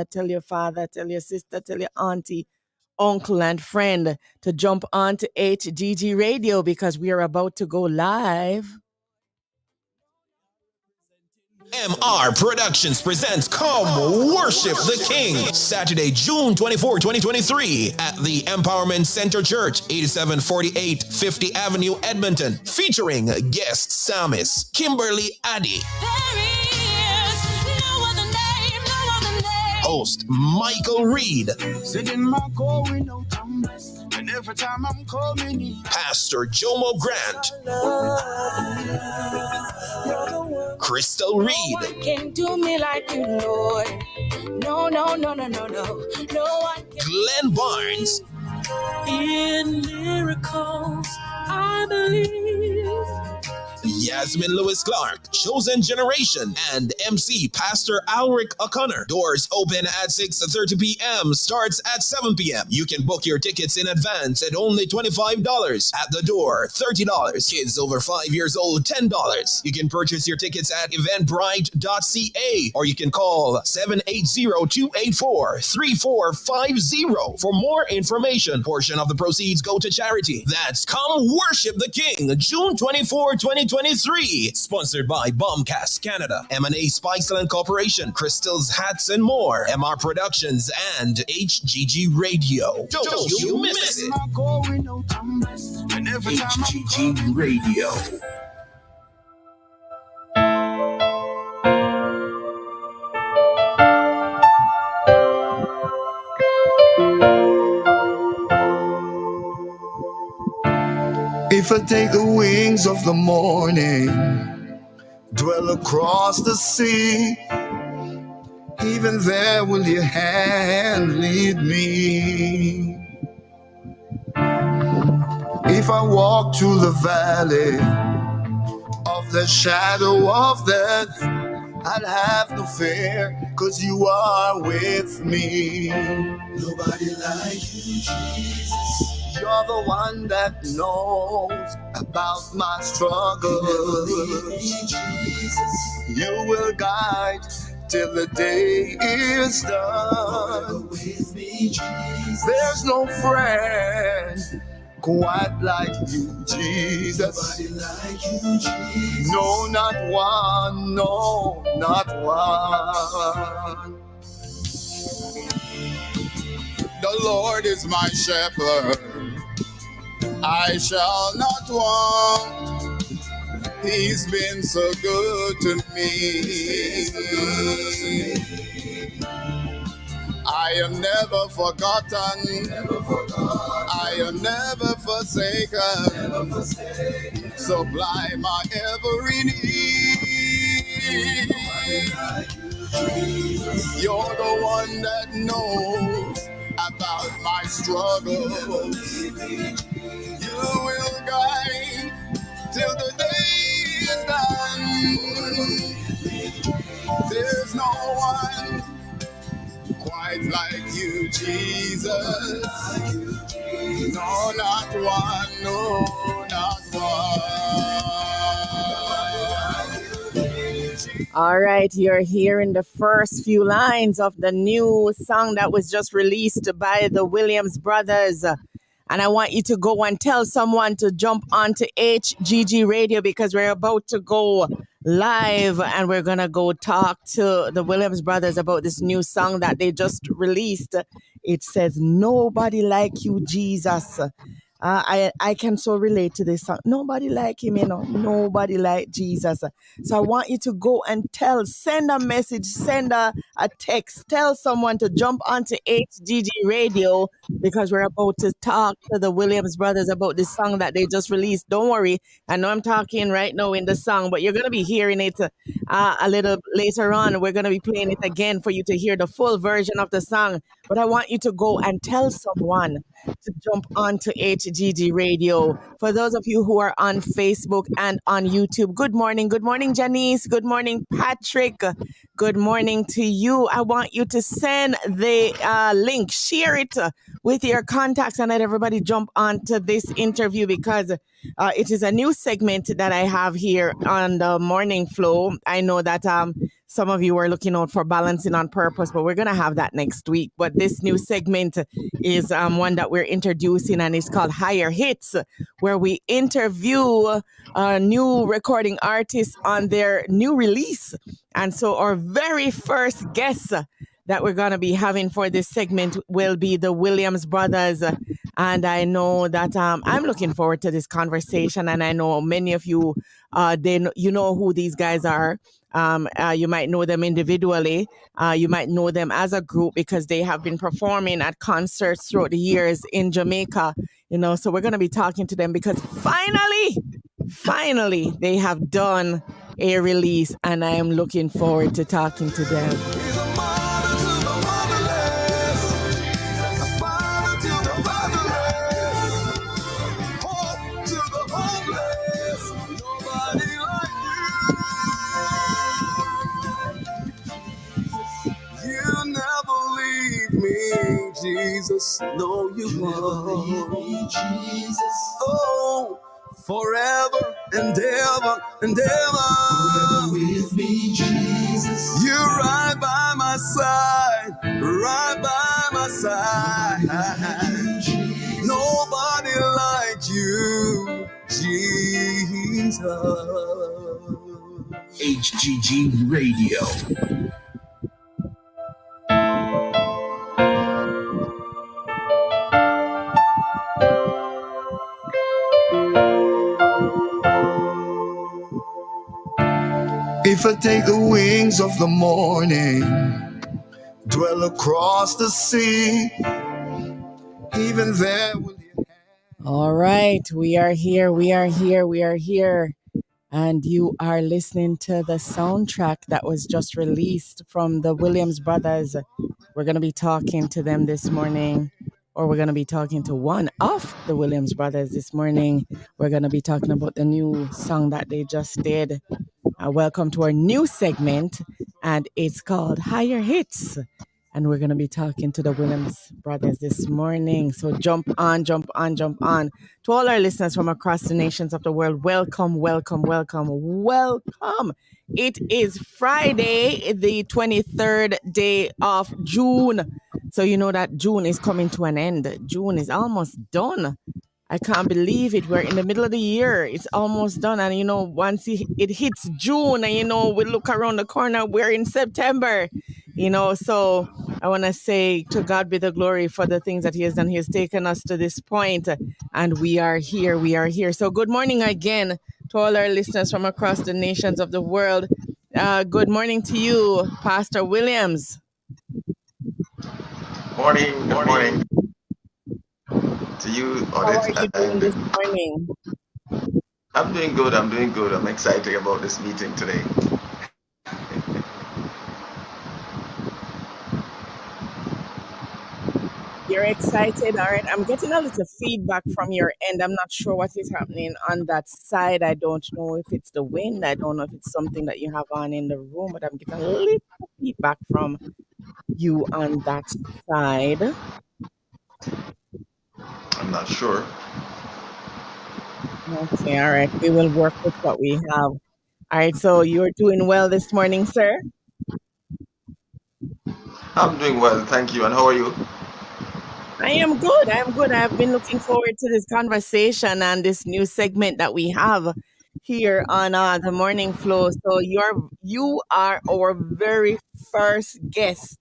tell your father, tell your sister, tell your auntie, uncle, and friend to jump on to HGG Radio because we are about to go live. MR Productions presents Come Worship the King, Saturday, June 24, 2023, at the Empowerment Center Church, 8748 50 Avenue, Edmonton, featuring guest psalmist Kimberly Addy. Host Michael Reed. Pastor Jomo Grant. Crystal Reed. No one can do me like you, Lord. No. No one can. Glenn Barnes. In miracles, I believe. Yasmin Lewis Clark, Chosen Generation, and MC Pastor Alric O'Connor. Doors open at 6:30 p.m. Starts at 7 p.m. You can book your tickets in advance at only $25. At the door, $30. Kids over 5 years old, $10. You can purchase your tickets at eventbrite.ca or you can call 780-284-3450 for more information. Portion of the proceeds go to charity. That's Come Worship the King, June 24, 2023. Sponsored by Bombcast Canada, M&A Spiceland Corporation, Crystal's Hats and More, MR Productions, and HGG Radio. Don't you miss it. HGG Radio. If I take the wings of the morning, dwell across the sea, even there will your hand lead me. If I walk through the valley of the shadow of death, I'll have no fear, 'cause you are with me. Nobody like you, Jesus. You're the one that knows about my struggle. Jesus. You will guide till the day is done. With me, Jesus. There's no friend quite like you, Jesus. Nobody like you, Jesus. No, not one. No, not one. The Lord is my shepherd, I shall not want. He's been so good to me. I am never forgotten. I am never forsaken. Supply my every need. You're the one that knows about my struggles. You will guide till the day is done. There's no one quite like you, Jesus. No, not one. No, not one. All right, you're hearing the first few lines of the new song that was just released by the Williams Brothers. And I want you to go and tell someone to jump onto HGG Radio because we're about to go live and we're going to go talk to the Williams Brothers about this new song that they just released. It says, Nobody Like You, Jesus. I can so relate to this song. Nobody like him, nobody like Jesus. So I want you to go and send a message, send a text, tell someone to jump onto HGG Radio because we're about to talk to the Williams Brothers about this song that they just released. Don't worry, I know I'm talking right now in the song, but you're going to be hearing it a little later on. We're going to be playing it again for you to hear the full version of the song. But I want you to go and tell someone to jump onto HGG Radio. For those of you who are on Facebook and on YouTube, good morning. Good morning, Janice. Good morning, Patrick. Good morning to you. I want you to send the link, share it with your contacts and let everybody jump onto this interview because it is a new segment that I have here on the Morning Flow. I know that some of you are looking out for Balancing on Purpose, but we're going to have that next week. But this new segment is one that we're introducing, and it's called Higher Hits, where we interview new recording artists on their new release. And so our very first guest that we're going to be having for this segment will be the Williams Brothers. And I know that I'm looking forward to this conversation. And I know many of you, you know who these guys are. You might know them individually. You might know them as a group because they have been performing at concerts throughout the years in Jamaica. You know, so we're going to be talking to them because finally, they have done a release, and I am looking forward to talking to them. Jesus, no, you won't. Jesus, oh, forever and ever and ever. Forever with me, Jesus. You're right by my side, right by my side. Jesus. Nobody like you, Jesus. HGG Radio. If I take the wings of the morning, dwell across the sea, even there will you. All right, we are here. And you are listening to the soundtrack that was just released from the Williams Brothers. We're going to be talking to them this morning, or we're going to be talking to one of the Williams Brothers this morning. We're going to be talking about the new song that they just did. Welcome to our new segment, and it's called Higher Hits. And we're going to be talking to the Williams Brothers this morning. So jump on. To all our listeners from across the nations of the world, welcome. It is Friday, the 23rd day of June. So you know that June is coming to an end. June is almost done. I can't believe it. We're in the middle of the year. It's almost done. And, you know, once it hits June and, you know, we look around the corner, we're in September, you know. So I want to say to God be the glory for the things that he has done. He has taken us to this point, and we are here. So good morning again to all our listeners from across the nations of the world. Good morning to you, Pastor Williams. Good morning to you. How are you doing this morning? I'm doing good. I'm excited about this meeting today. You're excited. All right. I'm getting a little feedback from your end. I'm not sure what is happening on that side. I don't know if it's the wind. I don't know if it's something that you have on in the room, but I'm getting a little feedback from you on that side. I'm not sure. Okay. All right. We will work with what we have. All right. So you're doing well this morning, sir? I'm doing well. Thank you. And how are you? I am good. I've been looking forward to this conversation and this new segment that we have here on the Morning Flow. So you are our very first guest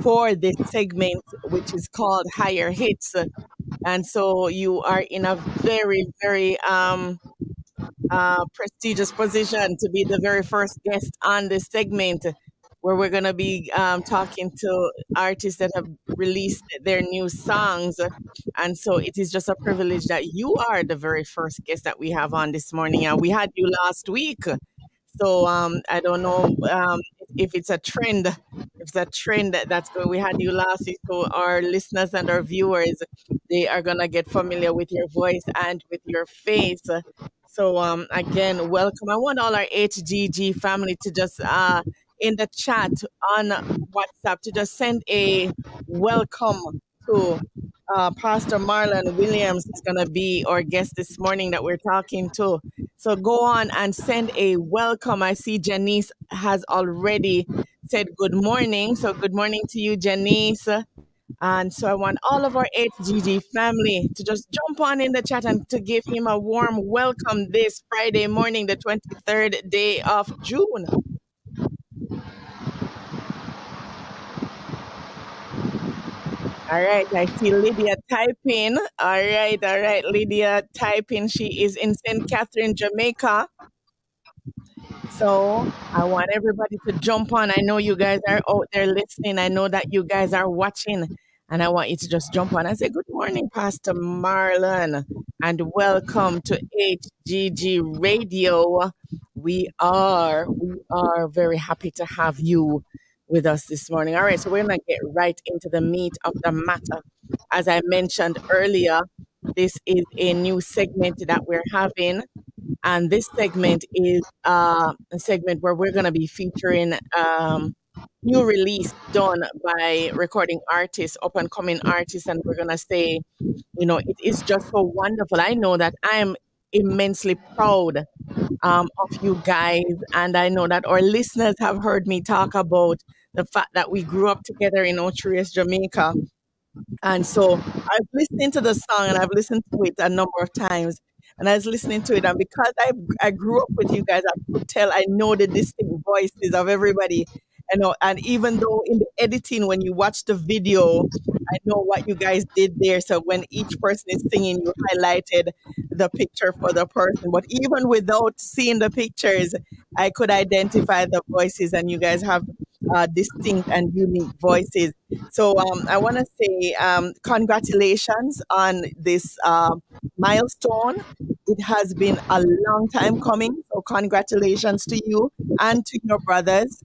for this segment, which is called Higher Hits. And so you are in a very, very prestigious position to be the very first guest on this segment, where we're going to be talking to artists that have released their new songs. And so it is just a privilege that you are the very first guest that we have on this morning. And we had you last week. So I don't know if it's a trend. If it's a trend that's going. We had you last week, so our listeners and our viewers, they are going to get familiar with your voice and with your face. So again, welcome. I want all our HGG family to just in the chat on WhatsApp to just send a welcome to Pastor Marlon Williams is going to be our guest this morning that we're talking to. So go on and send a welcome. I see Janice has already said good morning. So good morning to you, Janice. And so I want all of our HGG family to just jump on in the chat and to give him a warm welcome this Friday morning, the 23rd day of June. All right, I see Lydia typing. All right, Lydia typing. She is in St. Catherine, Jamaica. So I want everybody to jump on. I know you guys are out there listening. I know that you guys are watching. And I want you to just jump on and say, good morning, Pastor Marlon, and welcome to HGG Radio. We are very happy to have you with us this morning. All right, so we're going to get right into the meat of the matter. As I mentioned earlier, this is a new segment that we're having. And this segment is a segment where we're going to be featuring new release done by recording artists, up and coming artists. And we're going to say, you know, it is just so wonderful. I know that I am immensely proud of you guys. And I know that our listeners have heard me talk about the fact that we grew up together in Ocho Jamaica. And so I've listened to the song and I've listened to it a number of times. And I was listening to it, and because I grew up with you guys, I could tell I know the distinct voices of everybody. You know, and even though in the editing, when you watch the video, I know what you guys did there. So when each person is singing, you highlighted the picture for the person. But even without seeing the pictures, I could identify the voices, and you guys have distinct and unique voices. So I want to say congratulations on this milestone. It has been a long time coming. So congratulations to you and to your brothers.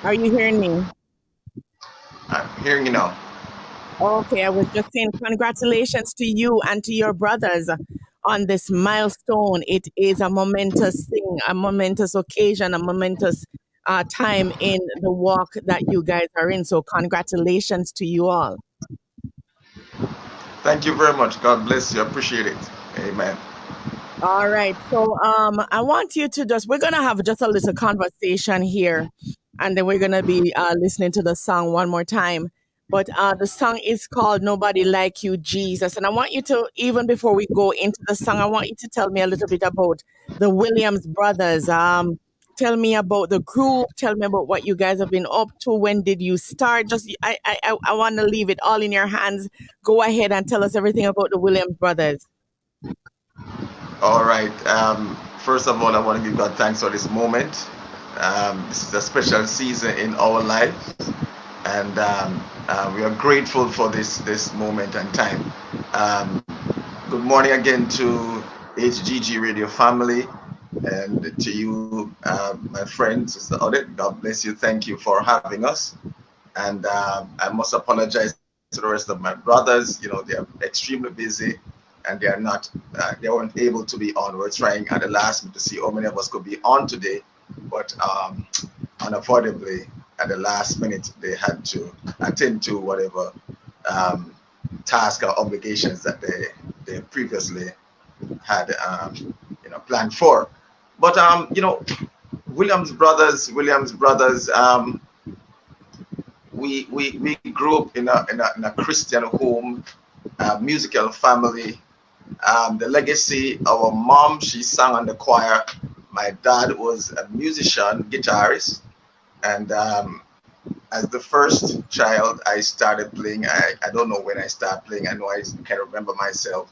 Are you hearing me? I'm hearing you now. Okay, I was just saying congratulations to you and to your brothers on this milestone. It is a momentous thing, a momentous occasion, a momentous time in the walk that you guys are in. So congratulations to you all. Thank you very much. God bless you. Appreciate it. Amen. All right. So I want you to we're going to have just a little conversation here, and then we're going to be listening to the song one more time. But the song is called Nobody Like You, Jesus. And I want you to, even before we go into the song, I want you to tell me a little bit about the Williams brothers. Tell me about the group. Tell me about what you guys have been up to. When did you start? I want to leave it all in your hands. Go ahead and tell us everything about the Williams brothers. All right. First of all, I want to give God thanks for this moment. This is a special season in our lives, and we are grateful for this moment and time. Good morning again to HGG Radio family, and to you, my friend, Sister Odette. God bless you. Thank you for having us. And I must apologize to the rest of my brothers. You know, they are extremely busy, and they are not. They weren't able to be on. We're trying at the last minute to see how many of us could be on today, but unavoidably at the last minute they had to attend to whatever task or obligations that they previously had planned for. But Williams brothers, we grew up in a Christian home, musical family. The legacy, our mom, she sang on the choir. My dad was a musician, guitarist, and as the first child, I started playing. I don't know when I started playing. I know I can remember myself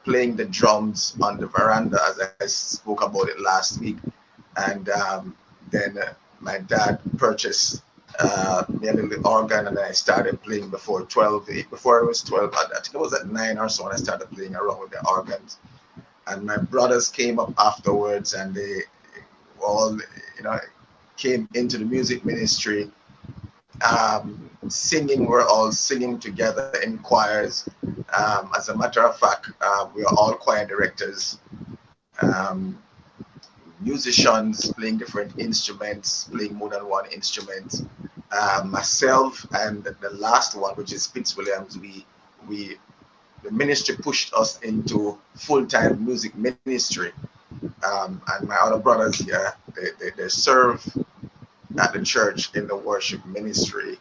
playing the drums on the veranda, as I spoke about it last week. And then my dad purchased me a little organ, and I started playing before I was 12. I think it was at 9 or so when I started playing around with the organs. And my brothers came up afterwards, and they all, came into the music ministry. Singing, we're all singing together in choirs. As a matter of fact, we are all choir directors. musicians playing different instruments, playing more than one instrument. Myself and the last one, which is Fitzwilliams, we the ministry pushed us into full-time music ministry. And my other brothers here, they serve at the church in the worship ministry.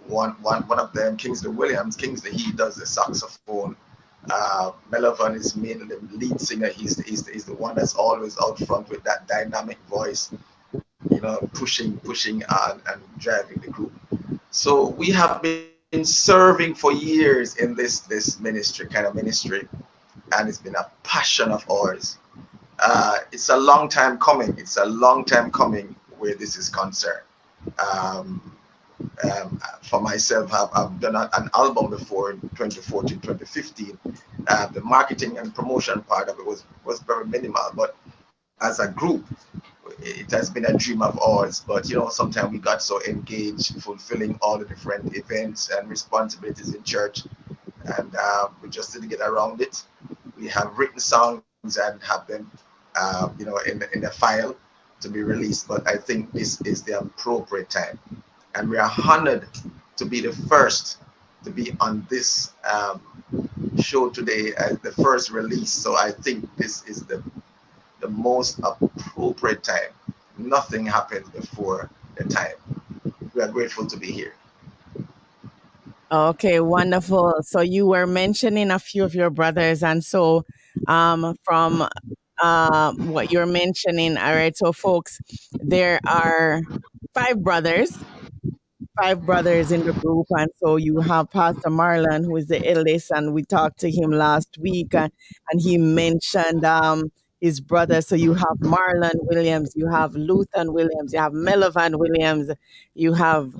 One of them, Kingsley Williams. Kingsley, he does the saxophone. Melvin is mainly the lead singer. He's the one that's always out front with that dynamic voice, pushing and driving the group. So we have been serving for years in this kind of ministry, and it's been a passion of ours. It's a long time coming. It's a long time coming where this is concerned. For myself, I've done an album before in 2014, 2015. The marketing and promotion part of it was very minimal, but as a group, it has been a dream of ours. But sometimes we got so engaged fulfilling all the different events and responsibilities in church, and we just didn't get around it. We have written songs and have them in the file to be released, but I think this is the appropriate time. And we are honored to be the first to be on this show today as the first release. So I think this is the most appropriate time. Nothing happens before the time. We are grateful to be here. Okay, wonderful. So you were mentioning a few of your brothers, and so from what you're mentioning, all right, so folks, there are five brothers in the group, and so you have Pastor Marlon, who is the eldest, and we talked to him last week, and he mentioned his brother. So you have Marlon Williams, you have Luther Williams, you have Melvin Williams, you have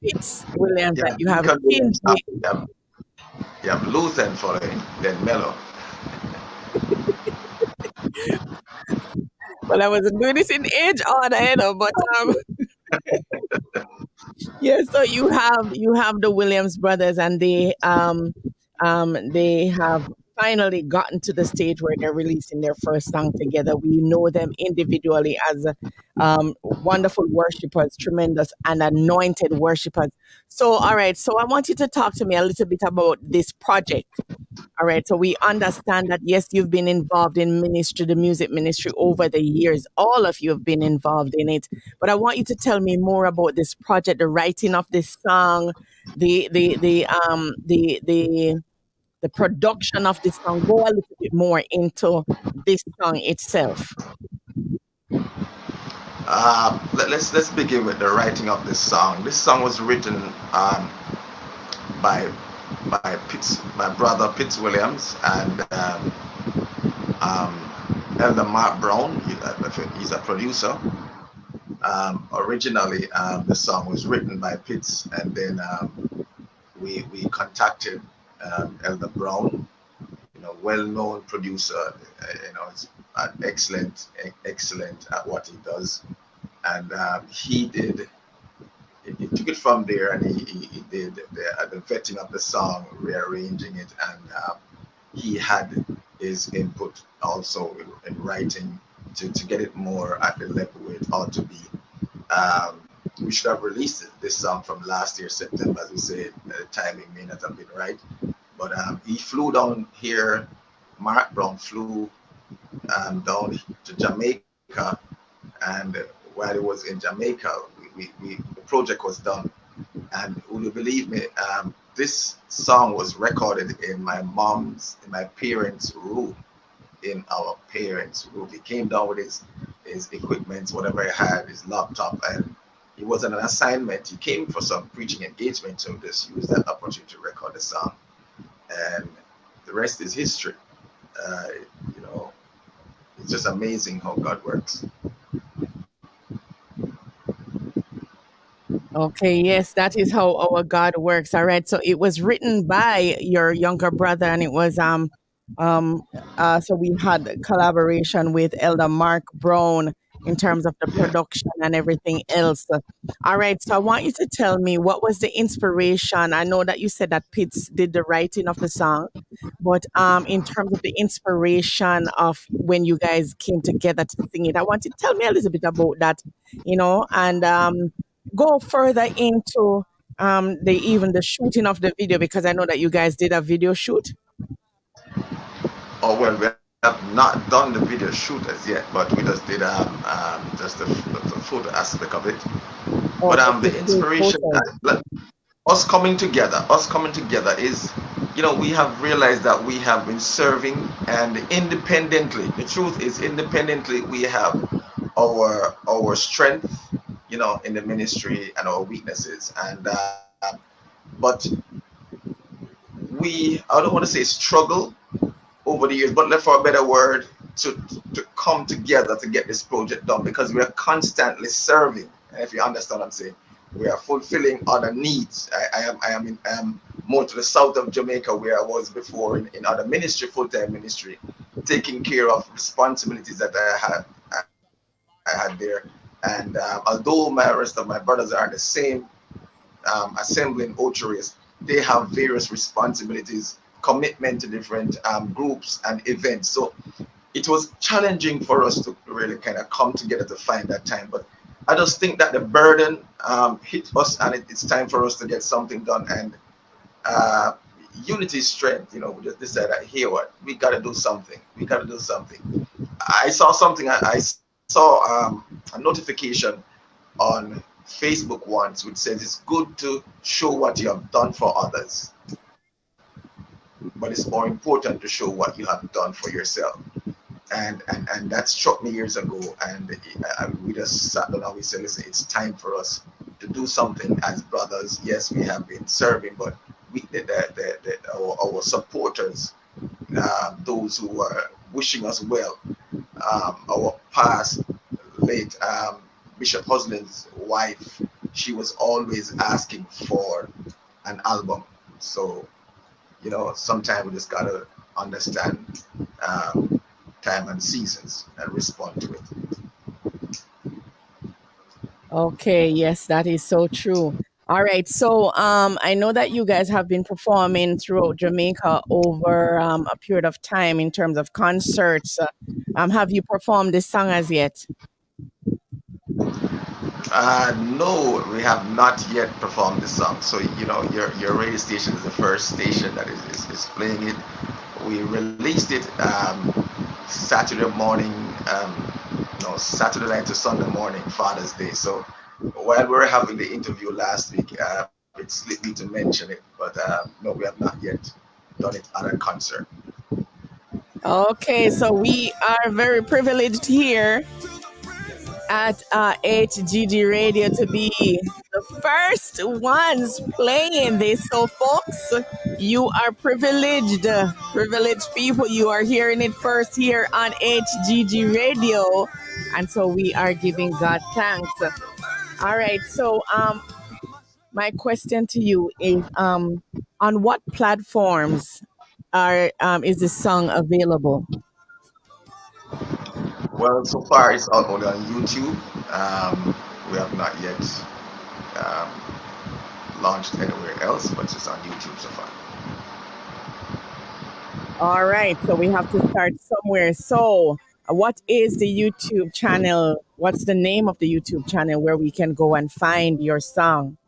Pitts Williams, and you have Kingsley. You have Luther following, then Mello. Well, I wasn't doing this in age order, but yeah. So you have the Williams brothers, and they have finally gotten to the stage where they're releasing their first song together. We know them individually as wonderful worshipers, tremendous and anointed worshipers. So, all right. So I want you to talk to me a little bit about this project. All right. So we understand that, yes, you've been involved in ministry, the music ministry over the years. All of you have been involved in it. But I want you to tell me more about this project, the writing of this song, the production of this song. Go a little bit more into this song itself. Let's begin with the writing of this song. This song was written by my brother Pitts Williams and Elder Mark Brown. He's a producer. Originally, the song was written by Pitts, and then we contacted Elder Brown, well-known producer. Is excellent at what he does, and he took it from there, and he did the vetting of the song, rearranging it, and he had his input also in writing to get it more at the level it ought to be. We should have released this song from last year, September, as we said. The timing may not have been right, but he flew down here. Mark Brown flew down to Jamaica, and while he was in Jamaica, the project was done. And will you believe me, this song was recorded in my parents' room, in our parents' room. He came down with his equipment, whatever he had, his laptop, and he was on an assignment. He came for some preaching engagement, so just used that opportunity to record the song. And the rest is history. It's just amazing how God works. Okay, yes, that is how our God works. All right. So it was written by your younger brother, and it was so we had collaboration with Elder Mark Brown in terms of the production and everything else. All right, so I want you to tell me what was the inspiration. I know that you said that Pitts did the writing of the song, but in terms of the inspiration of when you guys came together to sing it, I want you to tell me a little bit about that, and go further into the shooting of the video, because I know that you guys did a video shoot. Oh well, we have not done the video shoot as yet, but we just did just the photo aspect of it. Oh, But just the the still inspiration, photos. us coming together is, we have realized that we have been serving, and independently. The truth is, independently, we have our strength, in the ministry, and our weaknesses, and but I don't want to say struggle over the years, but for a better word, to come together to get this project done, because we are constantly serving. And if you understand what I'm saying, we are fulfilling other needs. I am more to the south of Jamaica, where I was before, in other ministry, full-time ministry, taking care of responsibilities that I had there. And although my rest of my brothers are in the same assembly in Ocho Rios, they have various responsibilities, commitment to different groups and events. So it was challenging for us to really kind of come together to find that time. But I just think that the burden hit us, and it's time for us to get something done. And unity is strength. We just decided, here, what, we got to do something. We got to do something. I saw something. I saw a notification on Facebook once, which says it's good to show what you have done for others, but it's more important to show what you have done for yourself. And that struck me years ago, and we just sat down and we said, listen, it's time for us to do something as brothers. Yes, we have been serving, but our supporters, those who are wishing us well, our past late Bishop Husland's wife, she was always asking for an album. So, sometimes we just gotta understand time and seasons and respond to it. Okay, yes, that is so true. All right, so I know that you guys have been performing throughout Jamaica over a period of time in terms of concerts. Have you performed this song as yet? No, we have not yet performed this song. So, your radio station is the first station that is playing it. We released it Saturday morning, no, Saturday night to Sunday morning, Father's Day. So while we were having the interview last week, it slipped me to mention it, but no, we have not yet done it at a concert. Okay, so we are very privileged here at HGG Radio to be the first ones playing this. So, folks, you are privileged people. You are hearing it first here on HGG Radio, and so we are giving God thanks. All right, so my question to you is, on what platforms is this song available? Well, so far it's out only on YouTube. We have not yet um, launched anywhere else, but it's on YouTube so far. All right, so we have to start somewhere. So, what is the YouTube channel? What's the name of the YouTube channel where we can go and find your song?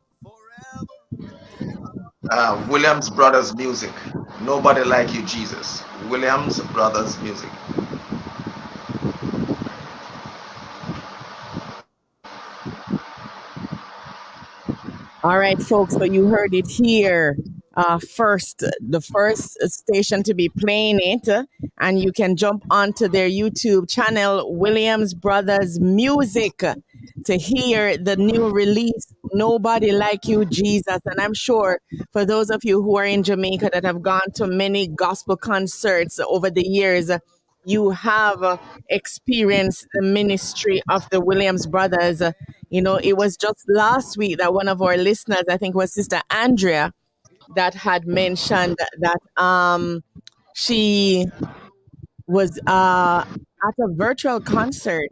Williams Brothers Music. Nobody Like You, Jesus. Williams Brothers Music. All right, folks, so you heard it here. The first station to be playing it, and you can jump onto their YouTube channel, Williams Brothers Music, to hear the new release, Nobody Like You, Jesus. And I'm sure for those of you who are in Jamaica that have gone to many gospel concerts over the years, you have experienced the ministry of the Williams Brothers. It was just last week that one of our listeners, I think was Sister Andrea, that had mentioned that she was at a virtual concert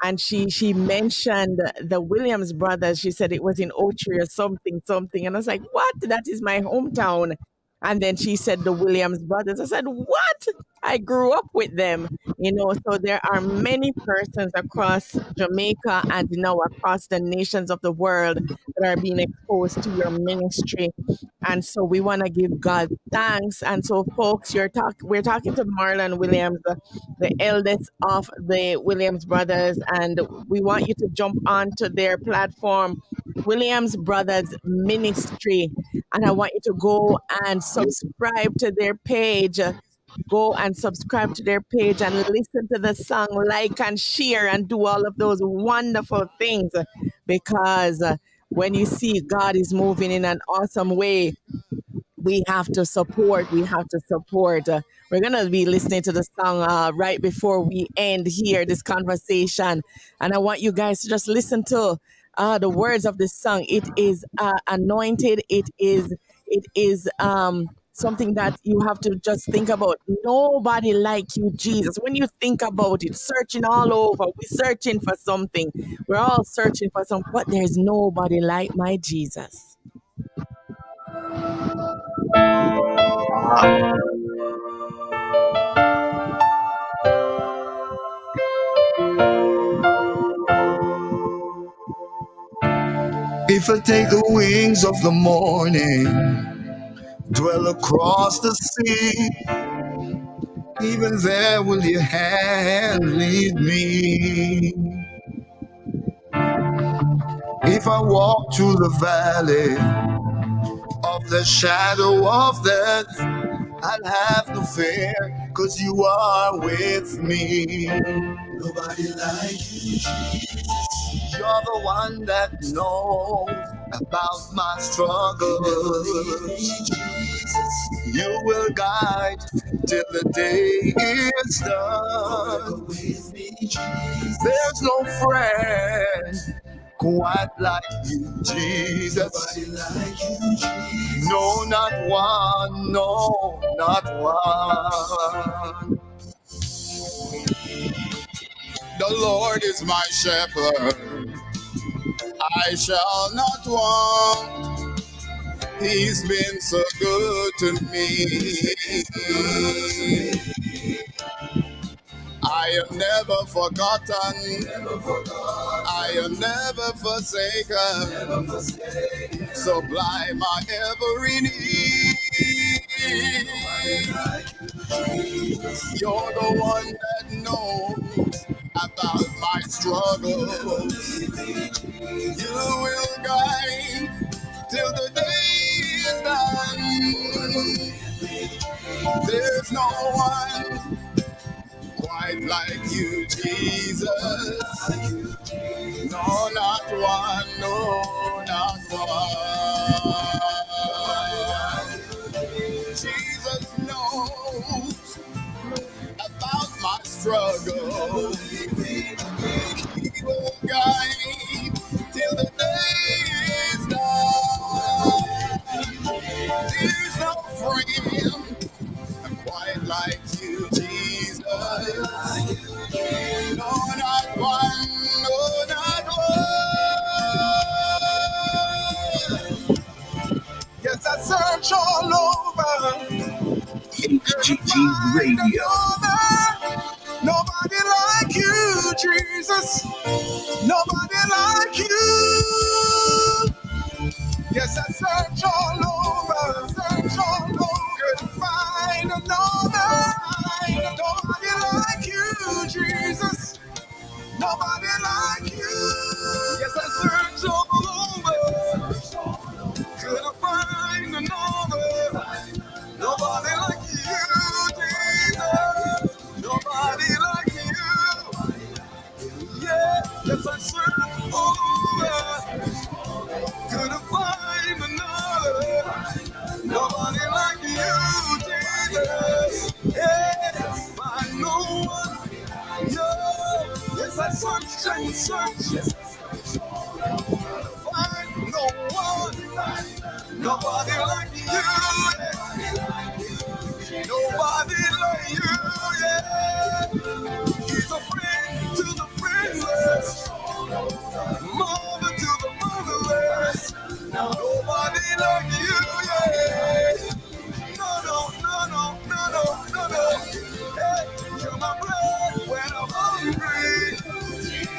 and she mentioned the Williams brothers. She said it was in Ochre or something, and I was like, "What? That is my hometown." And then she said the Williams brothers. I said, "What? I grew up with them." So there are many persons across Jamaica and now across the nations of the world that are being exposed to your ministry. And so we want to give God thanks. And so, folks, we're talking to Marlon Williams, the eldest of the Williams brothers, and we want you to jump onto their platform, Williams Brothers Ministry, and I want you to go and subscribe to their page. Go and subscribe to their page and listen to the song, like and share, and do all of those wonderful things, because when you see God is moving in an awesome way, we have to support. We're going to be listening to the song right before we end here, this conversation. And I want you guys to just listen to the words of this song. It is anointed. It is something that you have to just think about. Nobody like you, Jesus. When you think about it, searching all over, we're searching for something. We're all searching for something, but there's nobody like my Jesus. If I take the wings of the morning, dwell across the sea, even there will your hand lead me. If I walk through the valley of the shadow of death, I'll have no fear, 'cause you are with me. Nobody like you, Jesus. You're the one that knows about my struggles. You will guide till the day is done. There's no friend quite like you, Jesus. No, not one, no, not one. The Lord is my shepherd, I shall not want. He's been so good to me. I am never forgotten. I am never forsaken. Supply my every need. You're the one that knows about my struggles. You will guide till the day is done. There's no one quite like you, Jesus. No, not one, no, not one. Jesus knows about my struggle. He will guide till the day is done. There's no friend quite like you, Jesus. No, not one, no, not one. Yes, I search all over. HGG Radio. Nobody like you, Jesus. Nobody like you. Yes, I search all over. Couldn't find another. Nobody like you, Jesus. Nobody like you. Yes, I search all over. Couldn't find another. Nobody like you, Jesus. Nobody like you. Yeah, yes, I search all over. Couldn't find another. Nobody like you, Jesus. Yeah, find no one. Yeah, yes, I search and search. Find no one. Nobody like you. Nobody like you. Yeah, he's a friend to the friendless.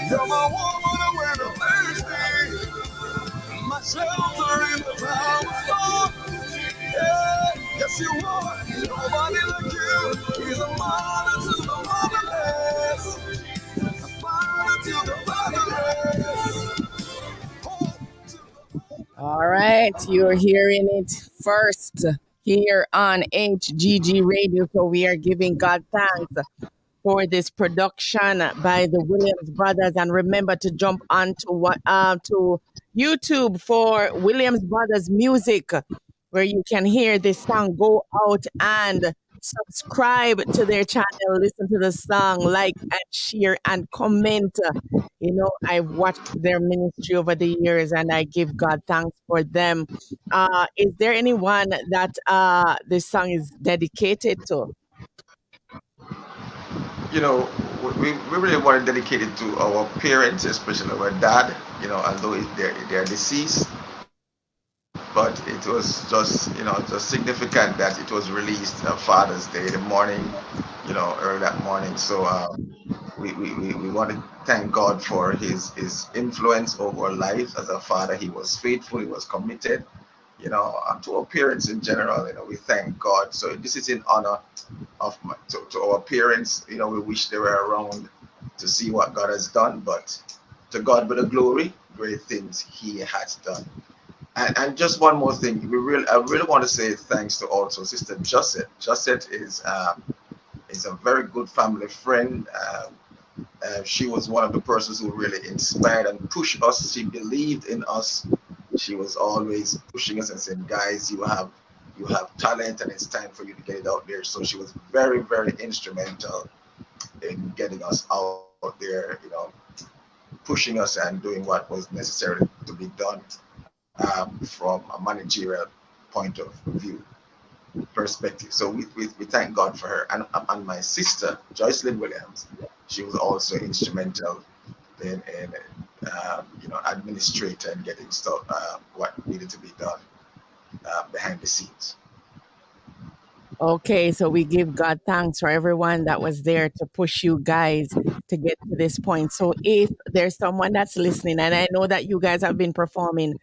You're my woman when I'm thirsty. My shelter in the time of storm. Yeah, yes you are. Nobody like you. He's a mother to the motherless. A father to the fatherless. Hope to the All right, you're hearing it first here on HGG Radio. So we are giving God thanks for this production by the Williams Brothers, and remember to jump onto to YouTube for Williams Brothers Music, where you can hear this song. Go out and subscribe to their channel, listen to the song, like and share and comment. You know, I've watched their ministry over the years, and I give God thanks for them. Is there anyone that this song is dedicated to? You know, we really want to dedicate it to our parents, especially our dad. You know, although they're deceased, but it was just, you know, just significant that it was released Father's Day, the morning, you know, early that morning. So we want to thank God for his influence over our lives as a father. He was faithful, he was committed, you know, to our parents in general. You know, we thank God. So this is in honor of to our parents. You know, we wish they were around to see what God has done, but to God be the glory, great things he has done. And just one more thing, I really want to say thanks to also Sister Josette. Josette is a very good family friend. She was one of the persons who really inspired and pushed us. She believed in us. She was always pushing us and saying, "Guys, you have talent, and it's time for you to get it out there." So she was very, very instrumental in getting us out there, you know, pushing us and doing what was necessary to be done from a managerial point of view perspective. So we thank God for her. And my sister, Joycelyn Williams, she was also instrumental in you know, administrator and getting stuff what needed to be done behind the scenes. Okay, so we give God thanks for everyone that was there to push you guys to get to this point. So if there's someone that's listening, and I know that you guys have been performing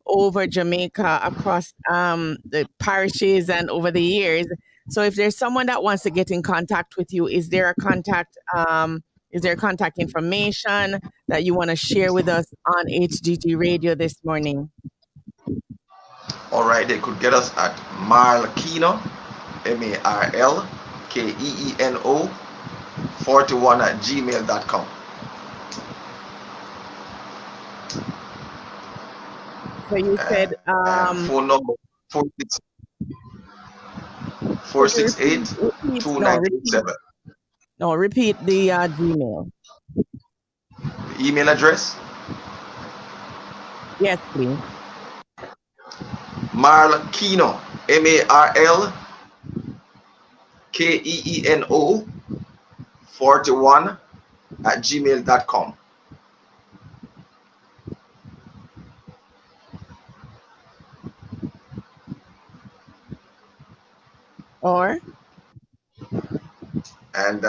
over Jamaica across the parishes and over the years. So if there's someone that wants to get in contact with you, is there contact information that you want to share with us on HGG Radio this morning? All right, they could get us at Marlkeno, MARLKEENO 41 at gmail.com. So you said phone number 468 2987. No, repeat the Gmail. The email address? Yes, please. Marlkeno, MARLKEENO 41 at gmail.com. Or? And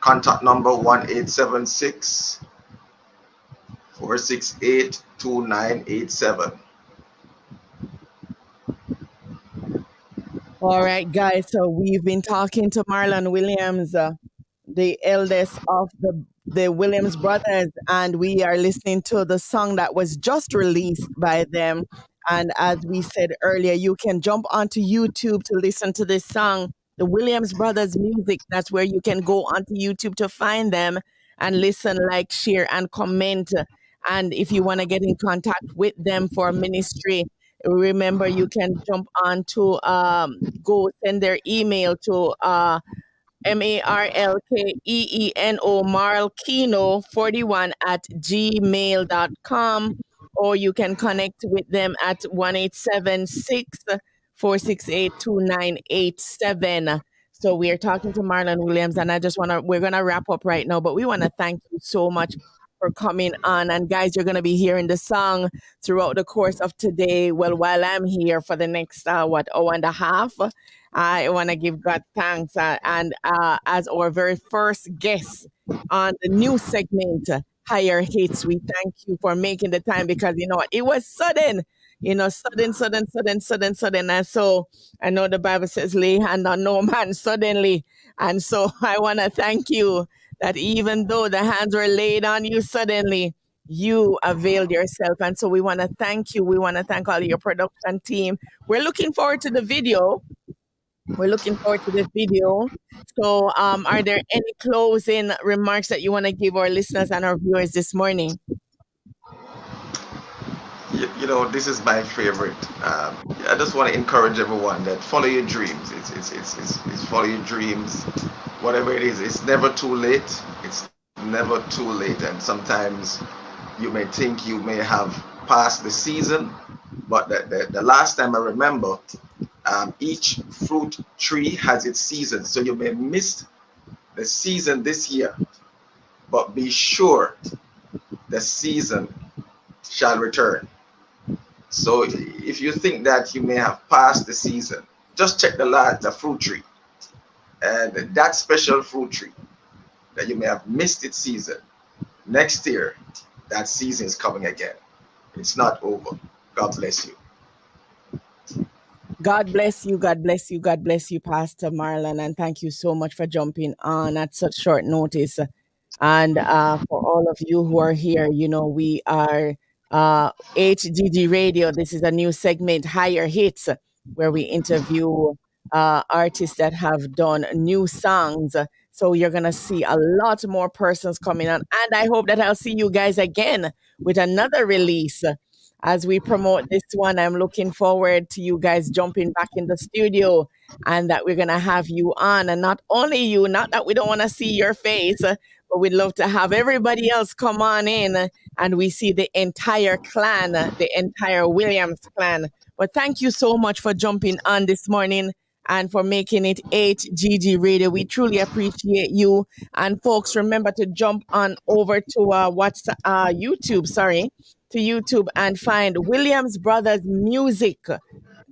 contact number 1876 468 2987. All right, guys. So we've been talking to Marlon Williams, the eldest of the Williams brothers, and we are listening to the song that was just released by them. And as we said earlier, you can jump onto YouTube to listen to this song, the Williams Brothers Music. That's where you can go onto YouTube to find them and listen, like, share, and comment. And if you want to get in contact with them for ministry, remember you can jump on to go send their email to MARLKEENO Marlkeno 41 at gmail.com, or you can connect with them at 1876 468 2987. So we are talking to Marlon Williams, and we're gonna wrap up right now, but we want to thank you so much for coming on. And guys, you're gonna be hearing the song throughout the course of today. Well, while I'm here for the next hour and a half, I want to give God thanks. And as our very first guest on the new segment, Higher Hits. We thank you for making the time because you know what? It was sudden. Sudden. And so I know the Bible says, lay hand on no man suddenly. And so I want to thank you that even though the hands were laid on you suddenly, you availed yourself. And so we want to thank you. We want to thank all your production team. We're looking forward to the video. So, are there any closing remarks that you want to give our listeners and our viewers this morning? This is my favorite. I just want to encourage everyone that follow your dreams. It's follow your dreams, whatever it is. It's never too late. It's never too late. And sometimes you may think you may have passed the season, but the last time I remember, each fruit tree has its season. So you may miss the season this year, but be sure the season shall return. So if you think that you may have passed the season, just check the fruit tree. And that special fruit tree that you may have missed its season, next year, that season is coming again. It's not over. God bless you. God bless you, Pastor Marlon, and thank you so much for jumping on at such short notice. And for all of you who are here, we are HGG Radio. This is a new segment, Higher Hits, where we interview artists that have done new songs. So you're going to see a lot more persons coming on. And I hope that I'll see you guys again with another release. As we promote this one, I'm looking forward to you guys jumping back in the studio and that we're going to have you on. And not only you, not that we don't want to see your face, but we'd love to have everybody else come on in and we see the entire clan, the entire Williams clan. But thank you so much for jumping on this morning and for making it HGG Radio. We truly appreciate you. And folks, remember to jump on over to YouTube and find Williams Brothers Music.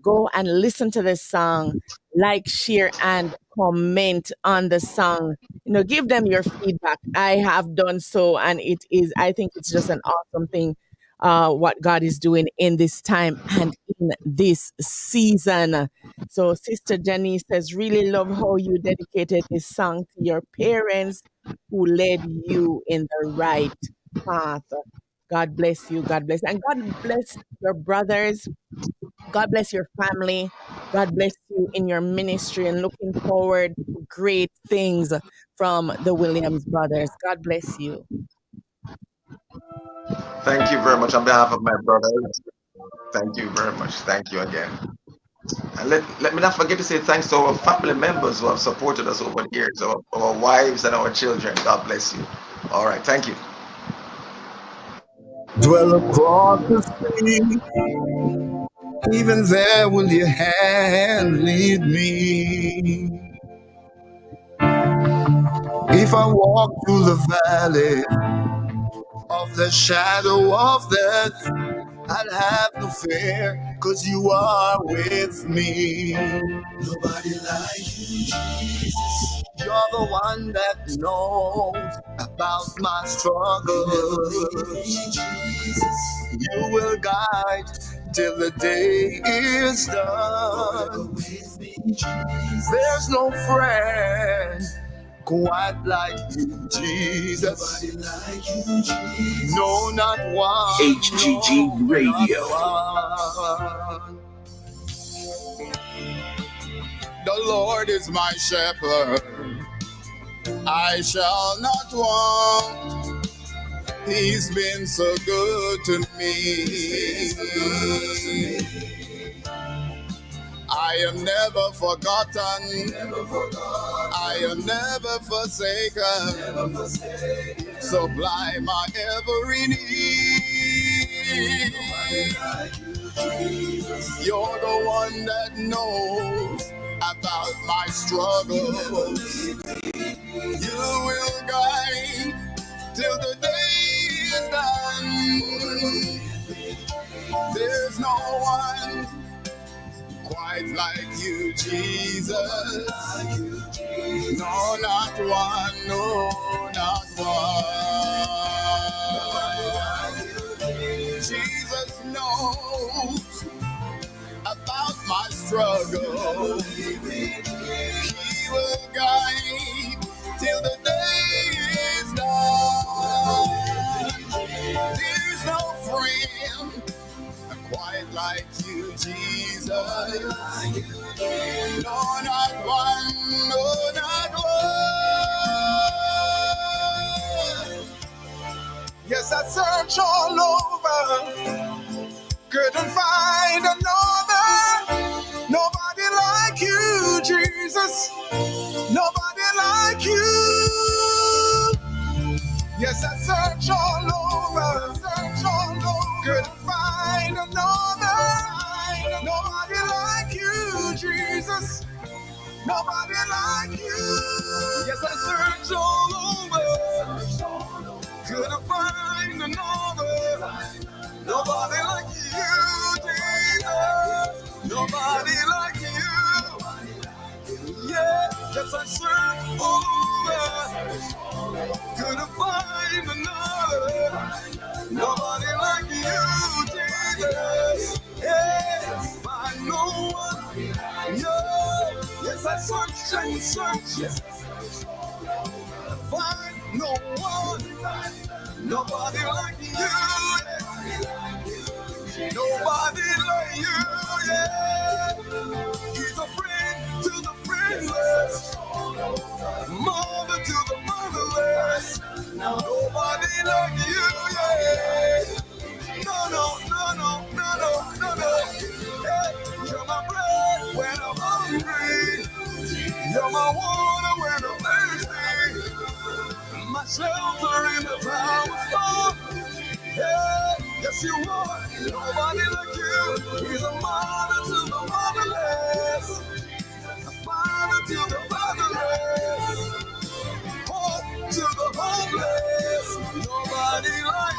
Go and listen to this song, like, share, and comment on the song. Give them your feedback. I have done so, and I think it's just an awesome thing, what God is doing in this time and in this season. So Sister Jenny says, really love how you dedicated this song to your parents who led you in the right path. God bless you. God bless. And God bless your brothers. God bless your family. God bless you in your ministry, and looking forward to great things from the Williams brothers. God bless you. Thank you very much on behalf of my brothers. Thank you very much. Thank you again. And let me not forget to say thanks to our family members who have supported us over the years, our wives and our children. God bless you. All right. Thank you. Dwell across the sea, even there will your hand lead me. If I walk through the valley of the shadow of death, I'll have no fear, 'cause you are with me. Nobody like you, Jesus. You're the one that knows about my struggle. You will guide till the day is done. There's no friend quite like you, Jesus. No, not one. HGG Radio. The Lord is my shepherd, I shall not want. He's been so good to me. I am never forgotten. I am never forsaken. Supply my every need. You're the one that knows about my struggles. You will guide till the day is done. There's no one quite like you, Jesus. No, not one, no, not one. struggle. He will guide till the day is done. There's no friend quite like you, Jesus. No, not one, no, not one. Yes, I searched all over, couldn't find another. Nobody like you, Jesus. Nobody like you. Yes, I searched all over, couldn't find another. Nobody like you, Jesus. Nobody like you. Yes, I searched all over, couldn't find another. Nobody like you, Jesus. Nobody like you. Yeah, yes, I searched all over, couldn't find another. Nobody like you, Jesus. Yeah, find no one. Yeah, yes, I search and search. Yes, find no one. Nobody like you. Nobody like you. Yeah, he's a friend to the friendless, mother to the motherless. Nobody like you, yeah. No, no, no, no, no, no, no, no. Hey, you're my bread when I'm hungry. You're my water when I'm thirsty. My shelter in the time of storm. Hey, yes you are. Nobody like you. He's a mother to the motherless, a father to the fatherless, hope to the homeless. Nobody like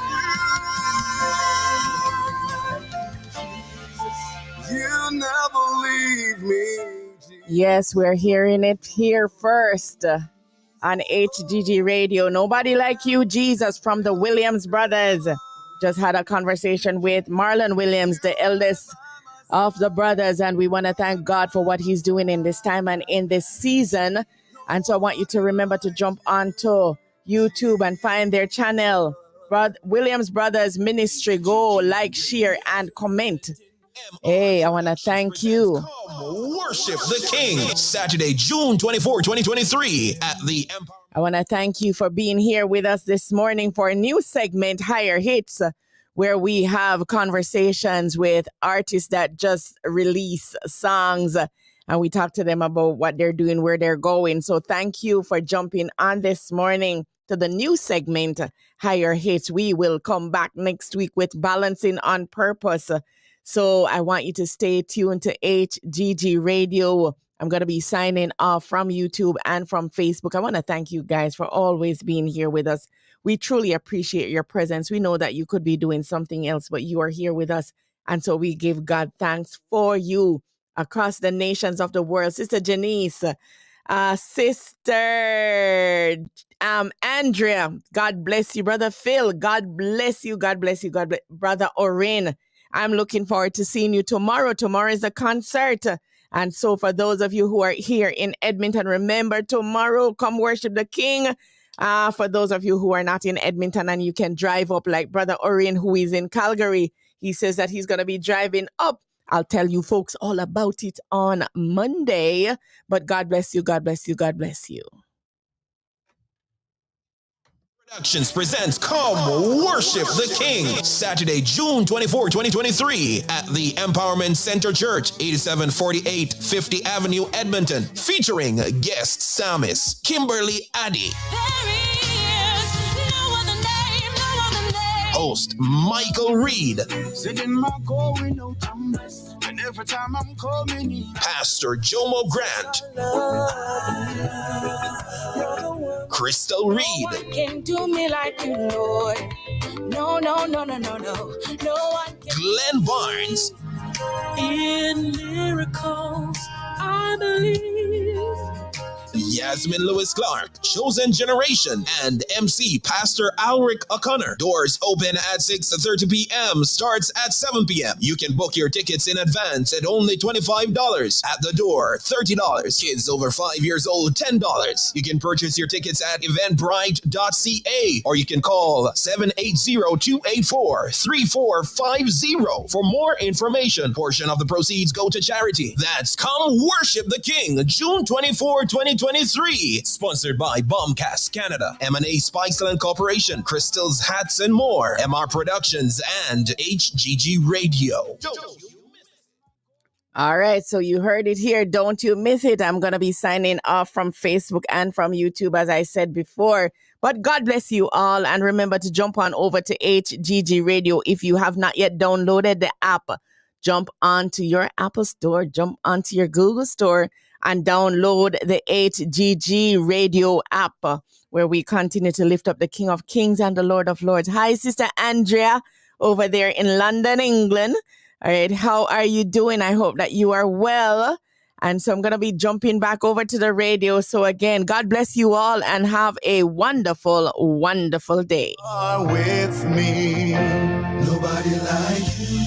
you. You never leave me. Yes, we're hearing it here first on HGG Radio. Nobody like you, Jesus, from the Williams brothers. Just had a conversation with Marlon Williams, the eldest of the brothers, and we want to thank God for what he's doing in this time and in this season. And so I want you to remember to jump onto YouTube and find their channel, Williams Brothers Ministry. Go like, share, and comment. Hey, I want to thank you. Worship the King, Saturday, June 24, 2023 at the Empire. I want to thank you for being here with us this morning for a new segment, Higher Hits, where we have conversations with artists that just release songs and we talk to them about what they're doing, where they're going. So thank you for jumping on this morning to the new segment, Higher Hits. We will come back next week with Balancing on Purpose. So I want you to stay tuned to HGG Radio. I'm going to be signing off from YouTube and from Facebook. I want to thank you guys for always being here with us. We truly appreciate your presence. We know that you could be doing something else, but you are here with us. And so we give God thanks for you across the nations of the world. Sister Janice, Sister Andrea, God bless you. Brother Phil, God bless you. God bless you. God bless Brother Orin. I'm looking forward to seeing you tomorrow. Tomorrow is a concert. And so for those of you who are here in Edmonton, remember tomorrow, come worship the King. For those of you who are not in Edmonton and you can drive up like Brother Orion, who is in Calgary, he says that he's going to be driving up. I'll tell you folks all about it on Monday. But God bless you. God bless you. God bless you. Productions presents Come Worship the King, Saturday, June 24, 2023 at the Empowerment Center Church, 8748 50 Avenue, Edmonton, featuring guest psalmist Kimberly Addy. Host Michael Reed. Pastor Jomo Grant. Crystal Reed. No one can do me like you, Lord. No, no, no, no, no, no. No one can. Glenn Barnes. In miracles, I believe. Yasmin Lewis Clark, Chosen Generation, and MC Pastor Alric O'Connor. Doors open at 6:30 p.m. Starts at 7 p.m. You can book your tickets in advance at only $25. At the door, $30. Kids over 5 years old, $10. You can purchase your tickets at eventbrite.ca or you can call 780-284-3450 for more information. Portion of the proceeds go to charity. That's Come Worship the King, June 24, 2023. Sponsored by Bombcast Canada, M&A Spiceland Corporation, Crystal's Hats and More, MR Productions, and HGG Radio. All right, so you heard it here. Don't you miss it. I'm going to be signing off from Facebook and from YouTube, as I said before. But God bless you all. And remember to jump on over to HGG Radio. If you have not yet downloaded the app, jump onto your Apple Store, jump onto your Google Store, and download the HGG Radio app, where we continue to lift up the King of Kings and the Lord of Lords. Hi, Sister Andrea, over there in London, England. All right, how are you doing? I hope that you are well. And so I'm going to be jumping back over to the radio. So again, God bless you all and have a wonderful, wonderful day. Are with me.